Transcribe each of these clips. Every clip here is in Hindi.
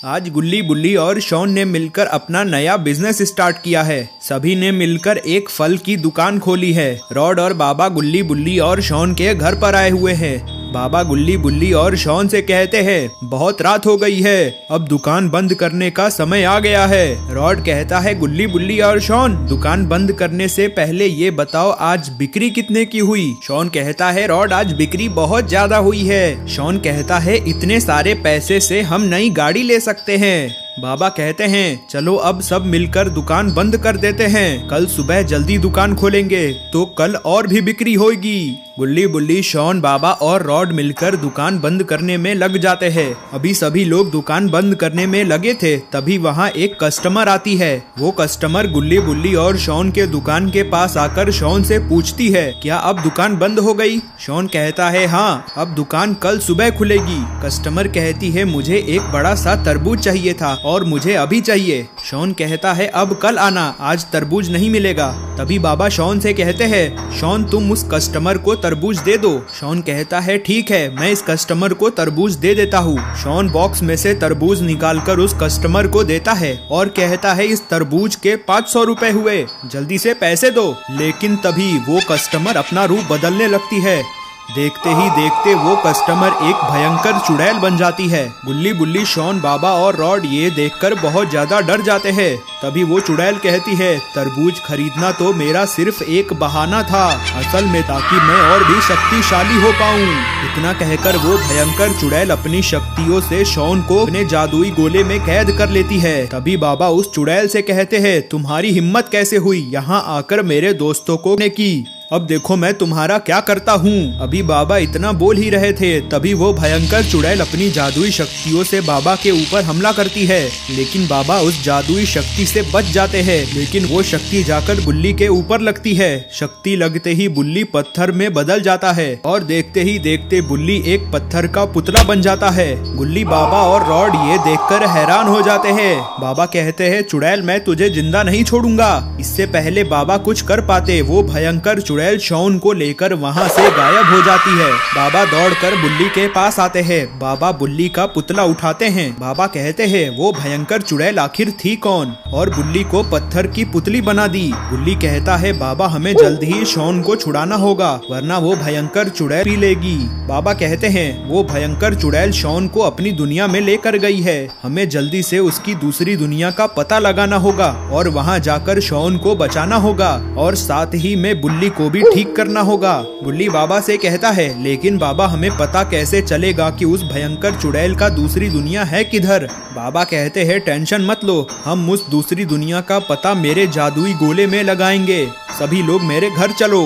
आज गुल्ली बुल्ली और शॉन ने मिलकर अपना नया बिजनेस स्टार्ट किया है। सभी ने मिलकर एक फल की दुकान खोली है। रॉड और बाबा गुल्ली बुल्ली और शॉन के घर पर आए हुए हैं। बाबा गुल्ली बुल्ली और शॉन से कहते हैं, बहुत रात हो गई है, अब दुकान बंद करने का समय आ गया है। रॉड कहता है, गुल्ली बुल्ली और शॉन, दुकान बंद करने से पहले ये बताओ आज बिक्री कितने की हुई। शॉन कहता है, रॉड आज बिक्री बहुत ज्यादा हुई है। शॉन कहता है, इतने सारे पैसे से हम नई गाड़ी ले सकते हैं। बाबा कहते हैं, चलो अब सब मिलकर दुकान बंद कर देते हैं, कल सुबह जल्दी दुकान खोलेंगे तो कल और भी बिक्री होगी। गुल्ली बुल्ली, शॉन, बाबा और रॉड मिलकर दुकान बंद करने में लग जाते हैं। अभी सभी लोग दुकान बंद करने में लगे थे, तभी वहाँ एक कस्टमर आती है। वो कस्टमर गुल्ली बुल्ली और शॉन के दुकान के पास आकर शॉन से पूछती है, क्या अब दुकान बंद हो गई? शॉन कहता है, हाँ, अब दुकान कल सुबह खुलेगी। कस्टमर कहती है, मुझे एक बड़ा सा तरबूज चाहिए था और मुझे अभी चाहिए। शॉन कहता है, अब कल आना, आज तरबूज नहीं मिलेगा। तभी बाबा शॉन से कहते हैं, शॉन तुम उस कस्टमर को तरबूज दे दो। शॉन कहता है, ठीक है, मैं इस कस्टमर को तरबूज दे देता हूँ। शॉन बॉक्स में से तरबूज निकालकर उस कस्टमर को देता है और कहता है, इस तरबूज के 500 रुपए हुए, जल्दी से पैसे दो। लेकिन तभी वो कस्टमर अपना रूप बदलने लगती है। देखते ही देखते वो कस्टमर एक भयंकर चुड़ैल बन जाती है। गुल्ली बुल्ली, शॉन, बाबा और रॉड ये देखकर बहुत ज्यादा डर जाते हैं। तभी वो चुड़ैल कहती है, तरबूज खरीदना तो मेरा सिर्फ एक बहाना था, असल में ताकि मैं और भी शक्तिशाली हो पाऊं। इतना कहकर वो भयंकर चुड़ैल अपनी शक्तियों से शॉन को अपने जादुई गोले में कैद कर लेती है। तभी बाबा उस चुड़ैल से कहते हैं, तुम्हारी हिम्मत कैसे हुई यहाँ आकर मेरे दोस्तों को ने की? अब देखो मैं तुम्हारा क्या करता हूँ। अभी बाबा इतना बोल ही रहे थे, तभी वो भयंकर चुड़ैल अपनी जादुई शक्तियों से बाबा के ऊपर हमला करती है। लेकिन बाबा उस जादुई शक्ति से बच जाते हैं। लेकिन वो शक्ति जाकर बुल्ली के ऊपर लगती है। शक्ति लगते ही बुल्ली पत्थर में बदल जाता है और देखते ही देखते बुल्ली एक पत्थर का पुतला बन जाता है। गुल्ली, बाबा और रॉड ये देखकर हैरान हो जाते हैं। बाबा कहते हैं, चुड़ैल मैं तुझे जिंदा नहीं छोड़ूंगा। इससे पहले बाबा कुछ कर पाते, वो भयंकर चुड़ैल शॉन को लेकर वहाँ से गायब हो जाती है। बाबा दौड़कर बुल्ली के पास आते हैं। बाबा बुल्ली का पुतला उठाते हैं। बाबा कहते हैं, वो भयंकर चुड़ैल आखिर थी कौन और बुल्ली को पत्थर की पुतली बना दी? बुल्ली कहता है, बाबा हमें जल्द ही शॉन को छुड़ाना होगा, वरना वो भयंकर चुड़ैल पी लेगी। बाबा कहते हैं, वो भयंकर चुड़ैल शॉन को अपनी दुनिया में लेकर गई है, हमें जल्दी से उसकी दूसरी दुनिया का पता लगाना होगा और वहाँ जाकर शॉन को बचाना होगा और साथ ही में बुल्ली को भी ठीक करना होगा। बुल्ली बाबा से कहता है, लेकिन बाबा हमें पता कैसे चलेगा कि उस भयंकर चुड़ैल का दूसरी दुनिया है किधर? बाबा कहते हैं, टेंशन मत लो, हम उस दूसरी दुनिया का पता मेरे जादुई गोले में लगाएंगे, सभी लोग मेरे घर चलो।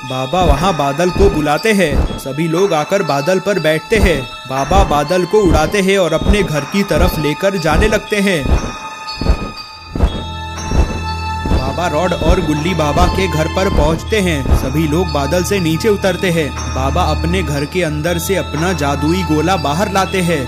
बाबा वहाँ बादल को बुलाते हैं। सभी लोग आकर बादल पर बैठते हैं। बाबा बादल को उड़ाते हैं और अपने घर की तरफ लेकर जाने लगते हैं। बाबा रॉड और गुल्ली बाबा के घर पर पहुंचते हैं। सभी लोग बादल से नीचे उतरते हैं। बाबा अपने घर के अंदर से अपना जादुई गोला बाहर लाते हैं।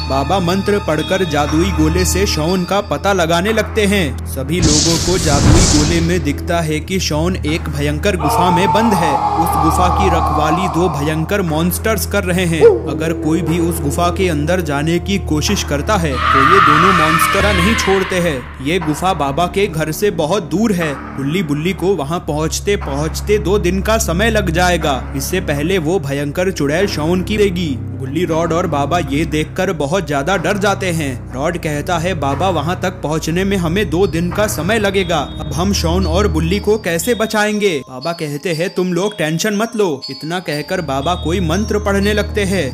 बाबा मंत्र पढ़कर जादुई गोले से शॉन का पता लगाने लगते हैं। सभी लोगों को जादुई गोले में दिखता है कि शॉन एक भयंकर गुफा में बंद है। उस गुफा की रखवाली दो भयंकर मॉन्स्टर्स कर रहे हैं। अगर कोई भी उस गुफा के अंदर जाने की कोशिश करता है तो ये दोनों मॉन्स्टर नहीं छोड़ते हैं। ये गुफा बाबा के घर से बहुत दूर है। गुल्ली बुल्ली को वहाँ पहुँचते पहुँचते 2 दिन का समय लग जाएगा। इससे पहले वो भयंकर चुड़ैल शॉन की रहेगी। गुल्ली, रॉड और बाबा ये देखकर बहुत ज्यादा डर जाते हैं। रॉड कहता है, बाबा वहाँ तक पहुँचने में हमें 2 दिन का समय लगेगा, अब हम शॉन और बुल्ली को कैसे बचाएंगे? बाबा कहते हैं, तुम लोग टेंशन मत लो। इतना कहकर बाबा कोई मंत्र पढ़ने लगते हैं।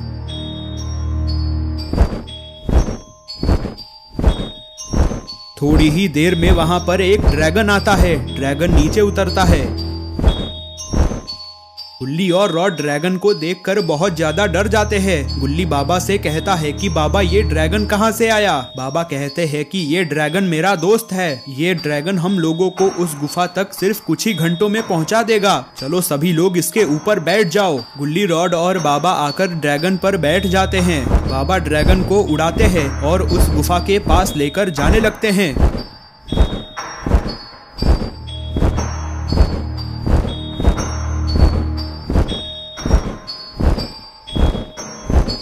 थोड़ी ही देर में वहाँ पर एक ड्रैगन आता है। ड्रैगन नीचे उतरता है। गुल्ली और रॉड ड्रैगन को देखकर बहुत ज्यादा डर जाते हैं। गुल्ली बाबा से कहता है कि बाबा ये ड्रैगन कहाँ से आया? बाबा कहते हैं कि ये ड्रैगन मेरा दोस्त है। ये ड्रैगन हम लोगों को उस गुफा तक सिर्फ कुछ ही घंटों में पहुँचा देगा। चलो सभी लोग इसके ऊपर बैठ जाओ। गुल्ली, रॉड और बाबा आकर ड्रैगन पर बैठ जाते हैं। बाबा ड्रैगन को उड़ाते हैं और उस गुफा के पास लेकर जाने लगते हैं।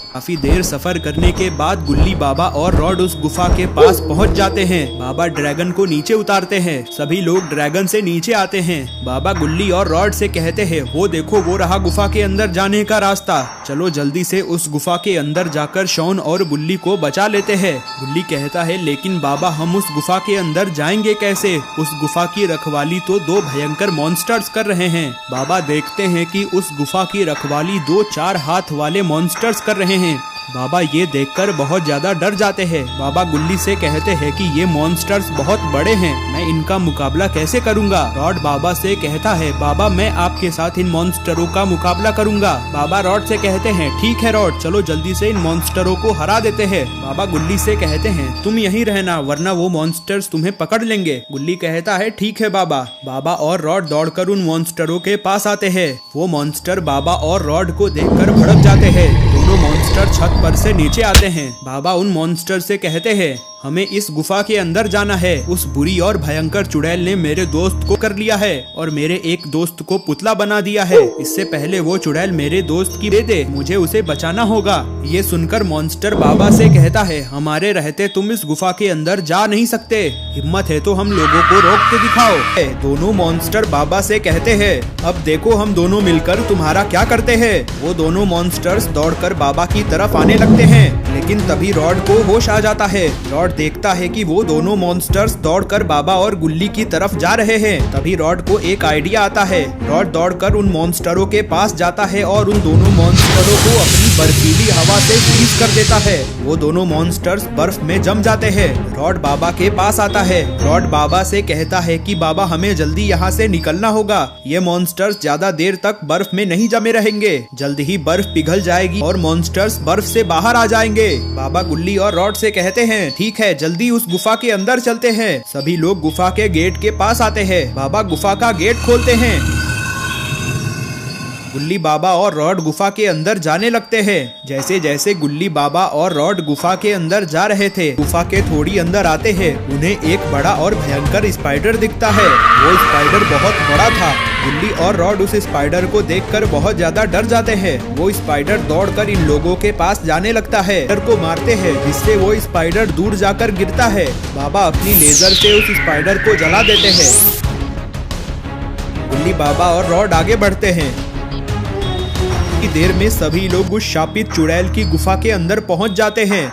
काफी देर सफर करने के बाद गुल्ली बाबा और रॉड उस गुफा के पास पहुंच जाते हैं। बाबा ड्रैगन को नीचे उतारते हैं। सभी लोग ड्रैगन से नीचे आते हैं। बाबा गुल्ली और रॉड से कहते हैं, वो देखो वो रहा गुफा के अंदर जाने का रास्ता, चलो जल्दी से उस गुफा के अंदर जाकर शॉन और गुल्ली को बचा लेते हैं। गुल्ली कहता है, लेकिन बाबा हम उस गुफा के अंदर जाएंगे कैसे? उस गुफा की रखवाली तो दो भयंकर मॉन्स्टर्स कर रहे हैं। बाबा देखते हैं कि उस गुफा की रखवाली दो 4 हाथ वाले मॉन्स्टर्स कर रहे हैं। बाबा ये देखकर बहुत ज्यादा डर जाते हैं। बाबा गुल्ली से कहते हैं कि ये मॉन्स्टर्स बहुत बड़े हैं, मैं इनका मुकाबला कैसे करूंगा? रॉड बाबा से कहता है, बाबा मैं आपके साथ इन मॉन्स्टरों का मुकाबला करूंगा। बाबा रॉड से कहते हैं, ठीक है रॉड, चलो जल्दी से इन मॉन्स्टरों को हरा देते हैं। बाबा गुल्ली से कहते हैं, तुम यहीं रहना वरना वो मॉन्स्टर्स तुम्हें पकड़ लेंगे। गुल्ली कहता है, ठीक है बाबा। बाबा और रॉड दौड़कर उन मॉन्स्टरों के पास आते हैं। वो मॉन्स्टर बाबा और रॉड को देखकर भड़क जाते हैं। दोनों मॉन्स्टर छत पर से नीचे आते हैं। बाबा उन मॉन्स्टर से कहते हैं, हमें इस गुफा के अंदर जाना है। उस बुरी और भयंकर चुड़ैल ने मेरे दोस्त को कर लिया है और मेरे एक दोस्त को पुतला बना दिया है। इससे पहले वो चुड़ैल मेरे दोस्त की दे दे, मुझे उसे बचाना होगा। ये सुनकर मॉन्स्टर बाबा से कहता है, हमारे रहते तुम इस गुफा के अंदर जा नहीं सकते, हिम्मत है तो हम लोगों को रोक के दिखाओ। दोनों मॉन्स्टर बाबा से कहते हैं, अब देखो हम दोनों मिलकर तुम्हारा क्या करते हैं। वो दोनों मॉन्स्टर्स दौड़कर बाबा की तरफ आने लगते हैं, लेकिन तभी रॉड को होश आ जाता है। रॉड देखता है कि वो दोनों मॉन्स्टर्स दौड़कर बाबा और गुल्ली की तरफ जा रहे हैं। तभी रॉड को एक आइडिया आता है। रॉड दौड़कर उन मॉन्स्टरों के पास जाता है और उन दोनों मॉन्स्टरों को अपनी बर्फीली हवा से फ्रीज कर देता है। वो दोनों मॉन्स्टर्स बर्फ में जम जाते हैं। रॉड बाबा के पास आता है। रॉड बाबा से कहता है कि बाबा हमें जल्दी यहाँ से निकलना होगा, ये मॉन्स्टर्स ज्यादा देर तक बर्फ में नहीं जमे रहेंगे, जल्द ही बर्फ पिघल जाएगी और मॉन्स्टर्स बर्फ से बाहर आ जाएंगे। बाबा गुल्ली और रॉड से कहते हैं, ठीक है जल्दी उस गुफा के अंदर चलते हैं। सभी लोग गुफा के गेट के पास आते हैं। बाबा गुफा का गेट खोलते हैं। गुल्ली बाबा और रॉड गुफा के अंदर जाने लगते हैं। जैसे जैसे गुल्ली बाबा और रॉड गुफा के अंदर जा रहे थे, गुफा के थोड़ी अंदर आते हैं, उन्हें एक बड़ा और भयंकर स्पाइडर दिखता है। वो स्पाइडर बहुत बड़ा था। गुल्ली और रॉड उस स्पाइडर को देखकर बहुत ज्यादा डर जाते हैं। वो स्पाइडर दौड़कर इन लोगों के पास जाने लगता है, स्पाइडर को मारते हैं, जिससे वो स्पाइडर दूर जाकर गिरता है। बाबा अपनी लेजर से उस स्पाइडर को जला देते हैं। गुल्ली बाबा और रॉड आगे बढ़ते हैं। की देर में सभी लोग उस शापित चुड़ैल की गुफा के अंदर पहुंच जाते हैं।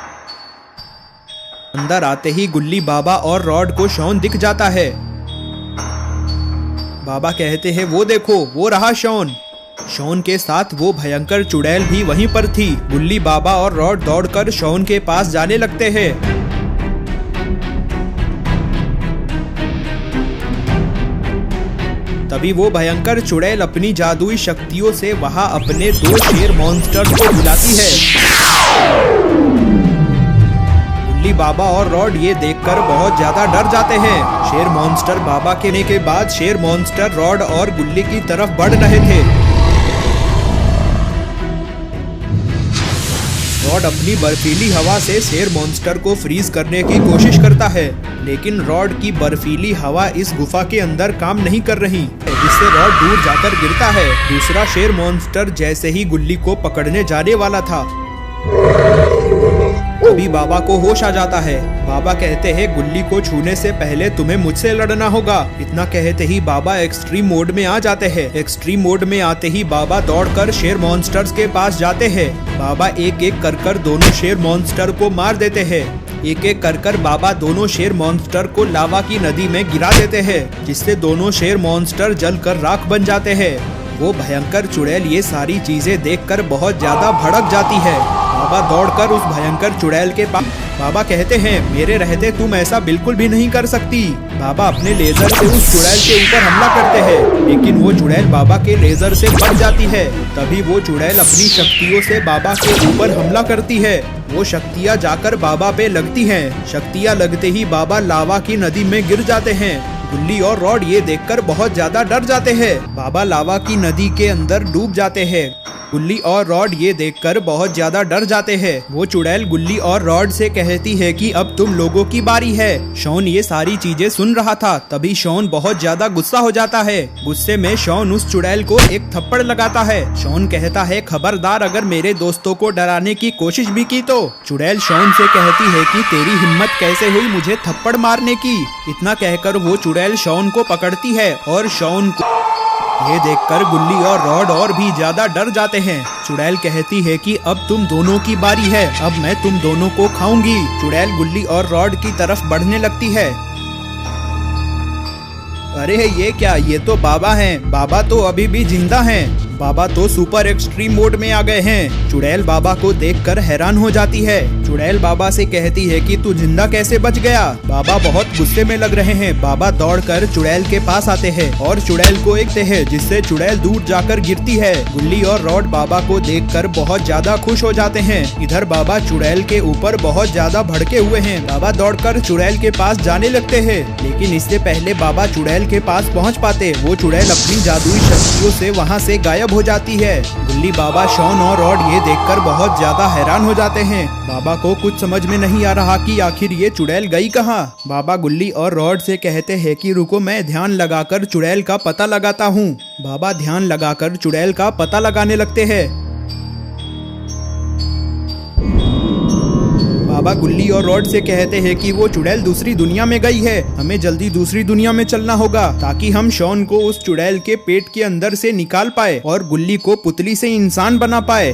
अंदर आते ही गुल्ली बाबा और रॉड को शॉन दिख जाता है। बाबा कहते हैं, वो देखो वो रहा शॉन। शॉन के साथ वो भयंकर चुड़ैल भी वहीं पर थी। गुल्ली बाबा और रॉड दौड़कर शॉन के पास जाने लगते हैं। तभी वो भयंकर चुड़ैल अपनी जादुई शक्तियों से वहां अपने 2 शेर मॉन्स्टर्स को बुलाती है। गुल्ली बाबा और रॉड ये देखकर बहुत ज्यादा डर जाते हैं। शेर मॉन्स्टर बाबा के बाद शेर मॉन्स्टर रॉड और गुल्ली की तरफ बढ़ रहे थे। रॉड अपनी बर्फीली हवा से शेर मॉन्स्टर को फ्रीज करने की कोशिश करता है, लेकिन रॉड की बर्फीली हवा इस गुफा के अंदर काम नहीं कर रही, जिससे रॉड दूर जाकर गिरता है। दूसरा शेर मॉन्स्टर जैसे ही गुल्ली को पकड़ने जाने वाला था, तभी बाबा को होश आ जाता है। बाबा कहते हैं, गुल्ली को छूने से पहले तुम्हें मुझसे लड़ना होगा। इतना कहते ही बाबा एक्सट्रीम मोड में आ जाते हैं। एक्सट्रीम मोड में आते ही बाबा दौड़कर शेर मॉन्स्टर्स के पास जाते हैं। बाबा एक एक कर दोनों शेर मॉन्स्टर को मार देते हैं। एक एक कर बाबा दोनों शेर मॉन्स्टर को लावा की नदी में गिरा देते हैं, जिससे दोनों शेर मॉन्स्टर जलकर राख बन जाते हैं। वो भयंकर चुड़ैल ये सारी चीजें देखकर बहुत ज्यादा भड़क जाती है। बाबा दौड़कर उस भयंकर चुड़ैल के पास, बाबा कहते हैं, मेरे रहते तुम ऐसा बिल्कुल भी नहीं कर सकती। बाबा अपने लेजर से उस चुड़ैल के ऊपर हमला करते हैं, लेकिन वो चुड़ैल बाबा के लेजर से बच जाती है। तभी वो चुड़ैल अपनी शक्तियों से बाबा के ऊपर हमला करती है। वो शक्तियाँ जाकर बाबा पे लगती हैं। शक्तियाँ लगते ही बाबा लावा की नदी में गिर जाते हैं। गुल्ली और रॉड ये देखकर बहुत ज्यादा डर जाते हैं। बाबा लावा की नदी के अंदर डूब जाते हैं। गुल्ली और रॉड ये देखकर बहुत ज्यादा डर जाते हैं। वो चुड़ैल गुल्ली और रॉड से कहती है कि अब तुम लोगों की बारी है। शॉन ये सारी चीजें सुन रहा था, तभी शॉन बहुत ज्यादा गुस्सा हो जाता है। गुस्से में शॉन उस चुड़ैल को एक थप्पड़ लगाता है। शॉन कहता है, खबरदार अगर मेरे दोस्तों को डराने की कोशिश भी की तो। चुड़ैल शॉन से कहती है कि तेरी हिम्मत कैसे हुई मुझे थप्पड़ मारने की। इतना कहकर वो चुड़ैल शॉन को पकड़ती है और शॉन को ये देखकर गुल्ली और रॉड और भी ज्यादा डर जाते हैं। चुड़ैल कहती है कि अब तुम दोनों की बारी है, अब मैं तुम दोनों को खाऊंगी। चुड़ैल गुल्ली और रॉड की तरफ बढ़ने लगती है। अरे ये क्या, ये तो बाबा हैं। बाबा तो अभी भी जिंदा हैं। बाबा तो सुपर एक्सट्रीम मोड में आ गए हैं। चुड़ैल बाबा को देखकर हैरान हो जाती है। चुड़ैल बाबा से कहती है कि तू जिंदा कैसे बच गया। बाबा बहुत गुस्से में लग रहे हैं। बाबा दौड़कर चुड़ैल के पास आते हैं और चुड़ैल को एकते हैं, जिससे चुड़ैल दूर जाकर गिरती है। गुल्ली और रॉड बाबा को देखकर बहुत ज्यादा खुश हो जाते हैं। इधर बाबा चुड़ैल के ऊपर बहुत ज्यादा भड़के हुए हैं। बाबा दौड़कर चुड़ैल के पास जाने लगते हैं, लेकिन इससे पहले बाबा चुड़ैल के पास पहुंच पाते वो चुड़ैल अपनी जादुई शक्तियों से वहां से गायब हो जाती है। गुल्ली बाबा शॉन और रॉड ये देखकर बहुत ज्यादा हैरान हो जाते हैं। बाबा को कुछ समझ में नहीं आ रहा कि आखिर ये चुड़ैल गई कहाँ। बाबा गुल्ली और रॉड से कहते हैं कि रुको, मैं ध्यान लगाकर चुड़ैल का पता लगाता हूँ। बाबा ध्यान लगाकर चुड़ैल का पता लगाने लगते हैं। बाबा गुल्ली और रॉड से कहते हैं कि वो चुड़ैल दूसरी दुनिया में गई है, हमें जल्दी दूसरी दुनिया में चलना होगा ताकि हम शॉन को उस चुड़ैल के पेट के अंदर से निकाल पाए और गुल्ली को पुतली से इंसान बना पाए।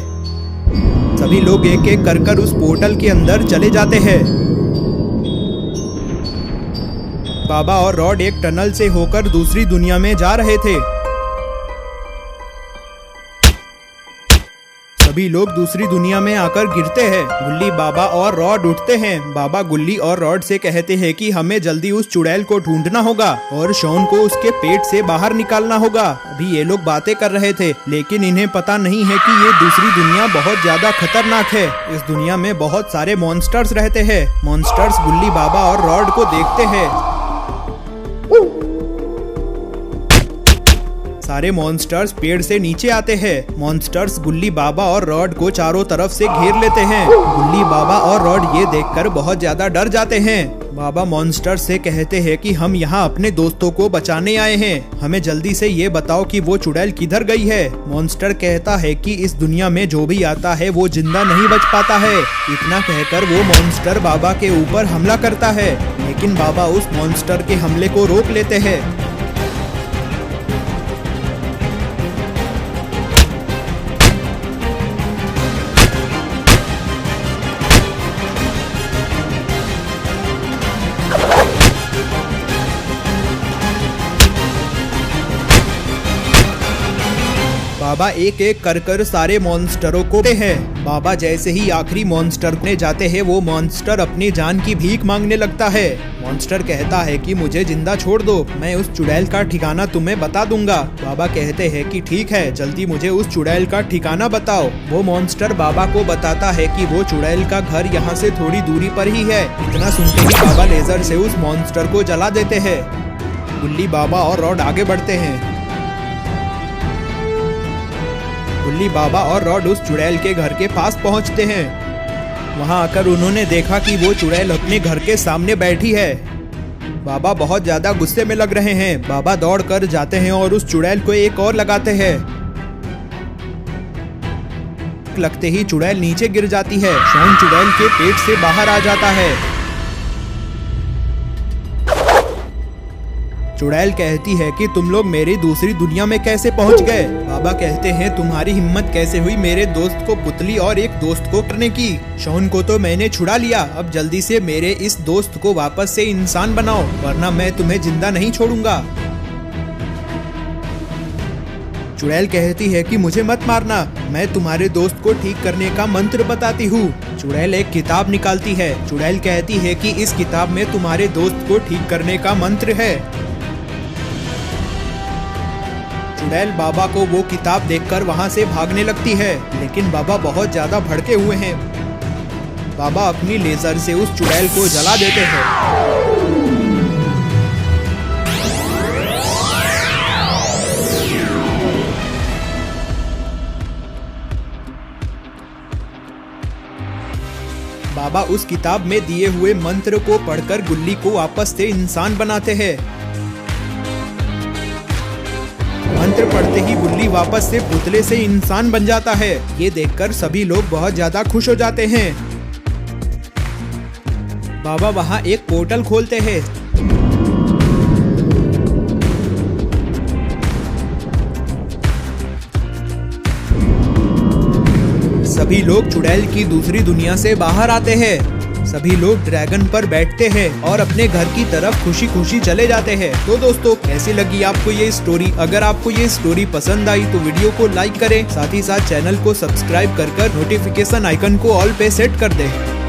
सभी लोग एक एक कर उस पोर्टल के अंदर चले जाते हैं। बाबा और रॉड एक टनल से होकर दूसरी दुनिया में जा रहे थे। सभी लोग दूसरी दुनिया में आकर गिरते हैं। गुल्ली बाबा और रॉड उठते हैं। बाबा गुल्ली और रॉड से कहते हैं कि हमें जल्दी उस चुड़ैल को ढूंढना होगा और शॉन को उसके पेट से बाहर निकालना होगा। अभी ये लोग बातें कर रहे थे, लेकिन इन्हें पता नहीं है कि ये दूसरी दुनिया बहुत ज्यादा खतरनाक है। इस दुनिया में बहुत सारे मॉन्स्टर्स रहते हैं। मॉन्स्टर्स गुल्ली बाबा और रॉड को देखते हैं। सारे मॉन्स्टर्स पेड़ से नीचे आते हैं। मॉन्स्टर्स गुल्ली बाबा और रॉड को चारों तरफ से घेर लेते हैं। गुल्ली बाबा और रॉड ये देखकर बहुत ज्यादा डर जाते हैं। बाबा मॉन्स्टर्स से कहते हैं कि हम यहाँ अपने दोस्तों को बचाने आए हैं, हमें जल्दी से ये बताओ कि वो चुड़ैल किधर गई है। मॉन्स्टर कहता है कि इस दुनिया में जो भी आता है वो जिंदा नहीं बच पाता है। इतना कहकर वो मॉन्स्टर बाबा के ऊपर हमला करता है, लेकिन बाबा उस मॉन्स्टर के हमले को रोक लेते हैं। बाबा एक एक कर सारे मॉन्स्टरों को हैं। बाबा जैसे ही आखिरी मॉन्स्टर ने जाते हैं, वो मॉन्स्टर अपनी जान की भीख मांगने लगता है। मॉन्स्टर कहता है कि मुझे जिंदा छोड़ दो, मैं उस चुड़ैल का ठिकाना तुम्हें बता दूंगा। बाबा कहते हैं कि ठीक है, जल्दी मुझे उस चुड़ैल का ठिकाना बताओ। वो मॉन्स्टर बाबा को बताता है कि वो चुड़ैल का घर यहाँ से थोड़ी दूरी पर ही है। इतना सुनते ही बाबा लेजर से उस मॉन्स्टर को जला देते हैं। गुल्ली बाबा और रॉड आगे बढ़ते हैं। गुल्ली बाबा और रॉड उस चुड़ैल के घर के पास पहुंचते हैं। वहां आकर उन्होंने देखा कि वो चुड़ैल अपने घर के सामने बैठी है। बाबा बहुत ज्यादा गुस्से में लग रहे हैं। बाबा दौड़ कर जाते हैं और उस चुड़ैल को एक और लगाते हैं। लगते ही चुड़ैल नीचे गिर जाती है। शॉन चुड़ैल के पेट से बाहर आ जाता है। चुड़ैल कहती है कि तुम लोग मेरी दूसरी दुनिया में कैसे पहुंच गए। बाबा कहते हैं तुम्हारी हिम्मत कैसे हुई मेरे दोस्त को पुतली और एक दोस्त को करने की। शॉन को तो मैंने छुड़ा लिया, अब जल्दी से मेरे इस दोस्त को वापस से इंसान बनाओ, वरना मैं तुम्हें जिंदा नहीं छोड़ूंगा। चुड़ैल कहती है कि मुझे मत मारना, मैं तुम्हारे दोस्त को ठीक करने का मंत्र बताती हूँ। चुड़ैल एक किताब निकालती है। चुड़ैल कहती है कि इस किताब में तुम्हारे दोस्त को ठीक करने का मंत्र है। चुड़ैल बाबा को वो किताब देखकर वहां से भागने लगती है, लेकिन बाबा बहुत ज्यादा भड़के हुए हैं। बाबा अपनी लेजर से उस चुड़ैल को जला देते हैं। बाबा उस किताब में दिए हुए मंत्र को पढ़कर गुल्ली को वापस से इंसान बनाते हैं। मंत्र पढ़ते ही गुल्ली वापस से पुतले से इंसान बन जाता है। ये देखकर सभी लोग बहुत ज्यादा खुश हो जाते हैं। बाबा वहाँ एक पोर्टल खोलते हैं। सभी लोग चुड़ैल की दूसरी दुनिया से बाहर आते हैं। सभी लोग ड्रैगन पर बैठते हैं और अपने घर की तरफ खुशी खुशी चले जाते हैं। तो दोस्तों, कैसी लगी आपको ये स्टोरी? अगर आपको ये स्टोरी पसंद आई तो वीडियो को लाइक करें, साथ ही साथ चैनल को सब्सक्राइब कर नोटिफिकेशन आइकन को ऑल पे सेट कर दें।